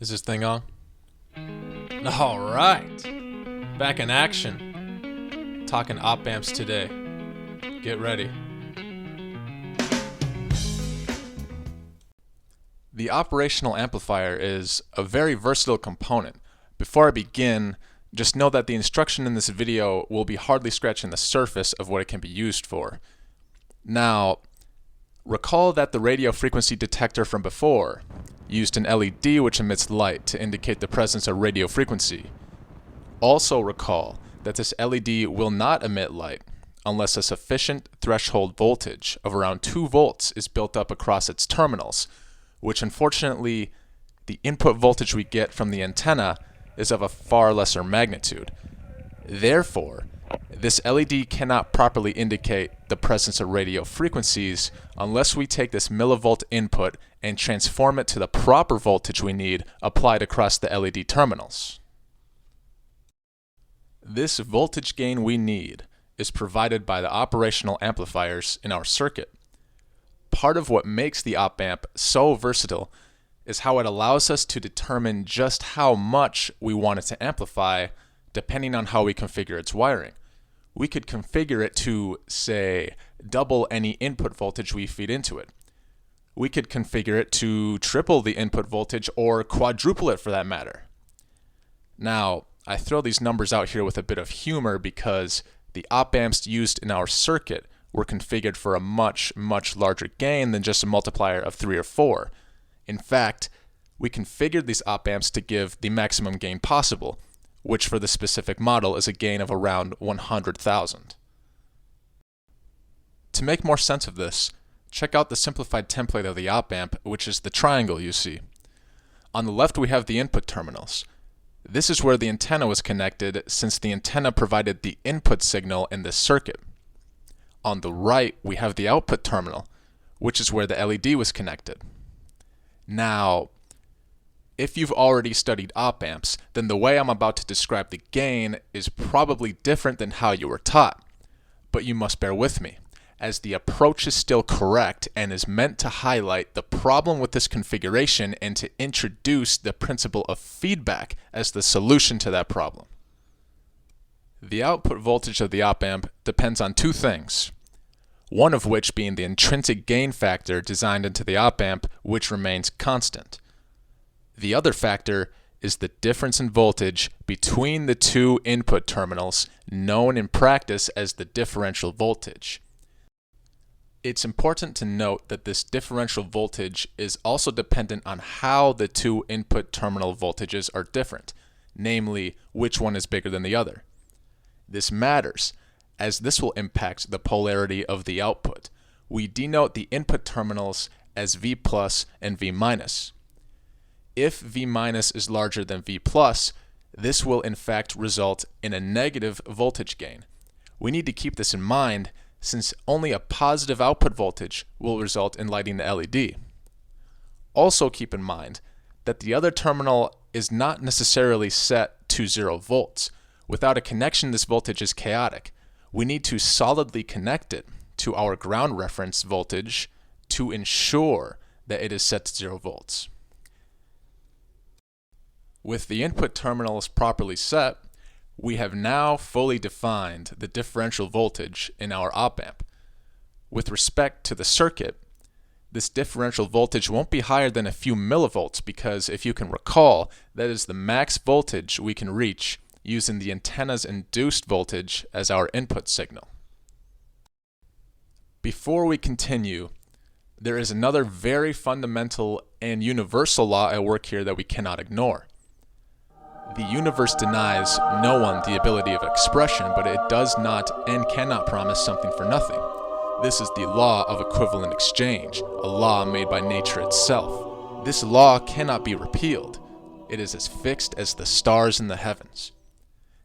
Is this thing on? All right. Back in action. Talking op amps today. Get ready. The operational amplifier is a very versatile component. Before I begin, just know that the instruction in this video will be hardly scratching the surface of what it can be used for. Now, recall that the radio frequency detector from before used an LED which emits light to indicate the presence of radio frequency. Also recall that this LED will not emit light unless a sufficient threshold voltage of around 2 volts is built up across its terminals, which unfortunately the input voltage we get from the antenna is of a far lesser magnitude. Therefore, this LED cannot properly indicate the presence of radio frequencies unless we take this millivolt input and transform it to the proper voltage we need applied across the LED terminals. This voltage gain we need is provided by the operational amplifiers in our circuit. Part of what makes the op amp so versatile is how it allows us to determine just how much we want it to amplify depending on how we configure its wiring. We could configure it to, say, double any input voltage we feed into it. We could configure it to triple the input voltage or quadruple it for that matter. Now, I throw these numbers out here with a bit of humor because the op amps used in our circuit were configured for a much larger gain than just a multiplier of 3 or 4. In fact, we configured these op amps to give the maximum gain possible, which for the specific model is a gain of around 100,000. To make more sense of this, check out the simplified template of the op amp, which is the triangle you see. On the left we have the input terminals. This is where the antenna was connected since the antenna provided the input signal in this circuit. On the right we have the output terminal, which is where the LED was connected. Now, if you've already studied op amps, then the way I'm about to describe the gain is probably different than how you were taught. But you must bear with me, as the approach is still correct and is meant to highlight the problem with this configuration and to introduce the principle of feedback as the solution to that problem. The output voltage of the op amp depends on 2 things, one of which being the intrinsic gain factor designed into the op amp, which remains constant. The other factor is the difference in voltage between the 2 input terminals, known in practice as the differential voltage. It's important to note that this differential voltage is also dependent on how the 2 input terminal voltages are different, namely which one is bigger than the other. This matters, as this will impact the polarity of the output. We denote the input terminals as V plus and V minus. If V minus is larger than V plus, this will in fact result in a negative voltage gain. We need to keep this in mind since only a positive output voltage will result in lighting the LED. Also keep in mind that the other terminal is not necessarily set to 0 volts. Without a connection, this voltage is chaotic. We need to solidly connect it to our ground reference voltage to ensure that it is set to 0 volts. With the input terminals properly set, we have now fully defined the differential voltage in our op amp. With respect to the circuit, this differential voltage won't be higher than a few millivolts because, if you can recall, that is the max voltage we can reach using the antenna's induced voltage as our input signal. Before we continue, there is another very fundamental and universal law at work here that we cannot ignore. The universe denies no one the ability of expression, but it does not and cannot promise something for nothing. This is the law of equivalent exchange, a law made by nature itself. This law cannot be repealed. It is as fixed as the stars in the heavens.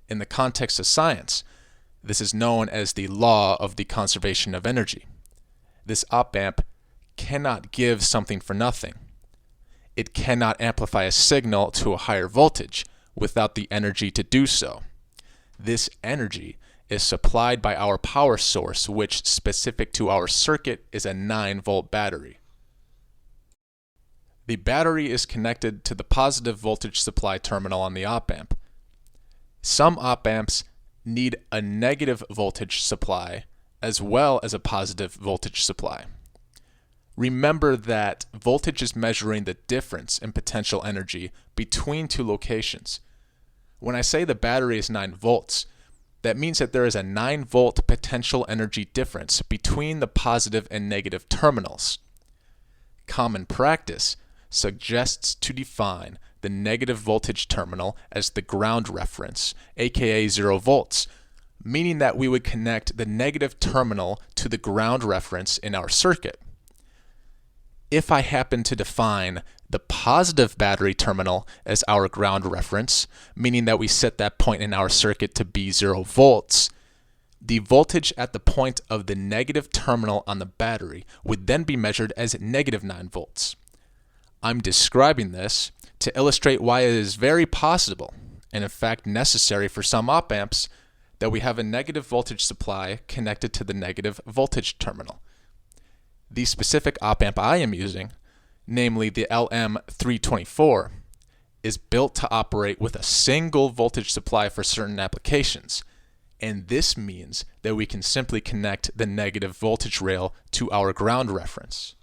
In the context of science, this is known as the law of the conservation of energy. This op amp cannot give something for nothing. It cannot amplify a signal to a higher voltage without the energy to do so. This energy is supplied by our power source, which, specific to our circuit, is a 9-volt battery. The battery is connected to the positive voltage supply terminal on the op amp. Some op amps need a negative voltage supply as well as a positive voltage supply. Remember that voltage is measuring the difference in potential energy between two locations. When I say the battery is 9 volts, that means that there is a 9 volt potential energy difference between the positive and negative terminals. Common practice suggests to define the negative voltage terminal as the ground reference, aka 0 volts, meaning that we would connect the negative terminal to the ground reference in our circuit. If I happen to define the positive battery terminal as our ground reference, meaning that we set that point in our circuit to be 0 volts, the voltage at the point of the negative terminal on the battery would then be measured as negative 9 volts. I'm describing this to illustrate why it is very possible, and in fact necessary for some op amps, that we have a negative voltage supply connected to the negative voltage terminal. The specific op amp I am using, namely the LM324, is built to operate with a single voltage supply for certain applications, and this means that we can simply connect the negative voltage rail to our ground reference.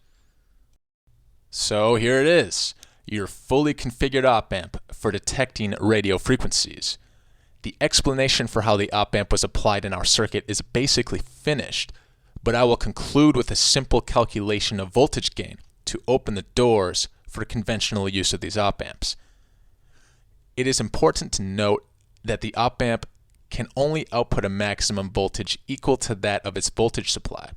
So here it is, your fully configured op amp for detecting radio frequencies. The explanation for how the op amp was applied in our circuit is basically finished, but I will conclude with a simple calculation of voltage gain to open the doors for conventional use of these op amps. It is important to note that the op amp can only output a maximum voltage equal to that of its voltage supply,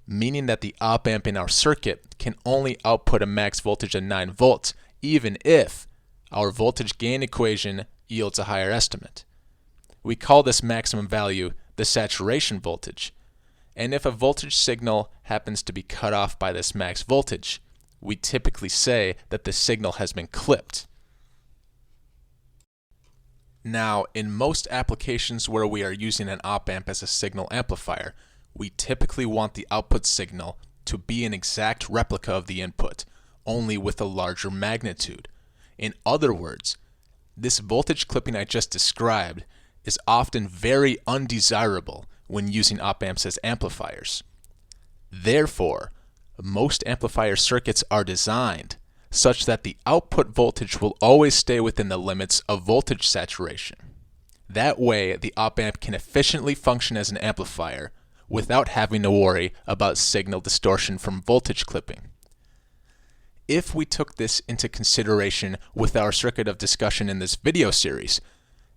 meaning that the op amp in our circuit can only output a max voltage of 9 volts, even if our voltage gain equation yields a higher estimate. We call this maximum value the saturation voltage, and if a voltage signal happens to be cut off by this max voltage, we typically say that the signal has been clipped. Now, in most applications where we are using an op amp as a signal amplifier, we typically want the output signal to be an exact replica of the input, only with a larger magnitude. In other words, this voltage clipping I just described is often very undesirable when using op amps as amplifiers. Therefore, most amplifier circuits are designed such that the output voltage will always stay within the limits of voltage saturation. That way, the op amp can efficiently function as an amplifier without having to worry about signal distortion from voltage clipping. If we took this into consideration with our circuit of discussion in this video series,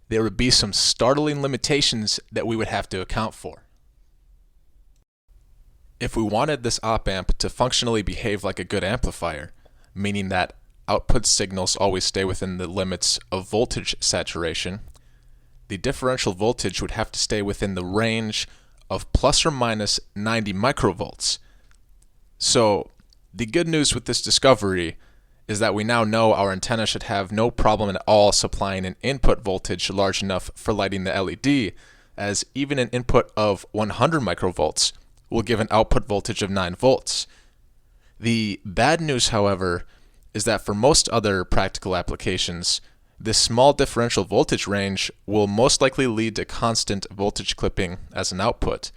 there would be some startling limitations that we would have to account for. If we wanted this op amp to functionally behave like a good amplifier, meaning that output signals always stay within the limits of voltage saturation, the differential voltage would have to stay within the range of plus or minus 90 microvolts. So, the good news with this discovery is that we now know our antenna should have no problem at all supplying an input voltage large enough for lighting the LED, as even an input of 100 microvolts will give an output voltage of 9 volts. The bad news, however, is that for most other practical applications, this small differential voltage range will most likely lead to constant voltage clipping as an output,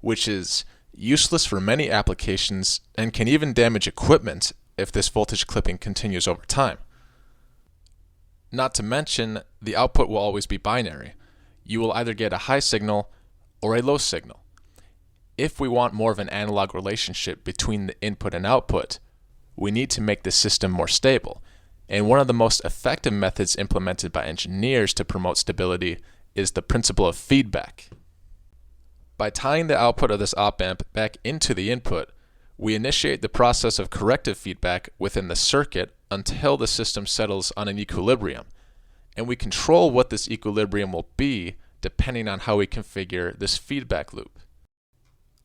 which is useless for many applications and can even damage equipment if this voltage clipping continues over time. Not to mention, the output will always be binary. You will either get a high signal or a low signal. If we want more of an analog relationship between the input and output, we need to make the system more stable. And one of the most effective methods implemented by engineers to promote stability is the principle of feedback. By tying the output of this op amp back into the input, we initiate the process of corrective feedback within the circuit until the system settles on an equilibrium, and we control what this equilibrium will be depending on how we configure this feedback loop.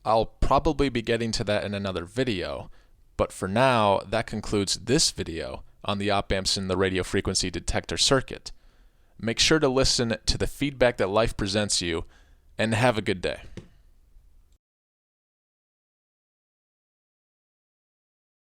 I'll probably be getting to that in another video, but for now, that concludes this video on the op amps in the radio frequency detector circuit. Make sure to listen to the feedback that life presents you, and have a good day.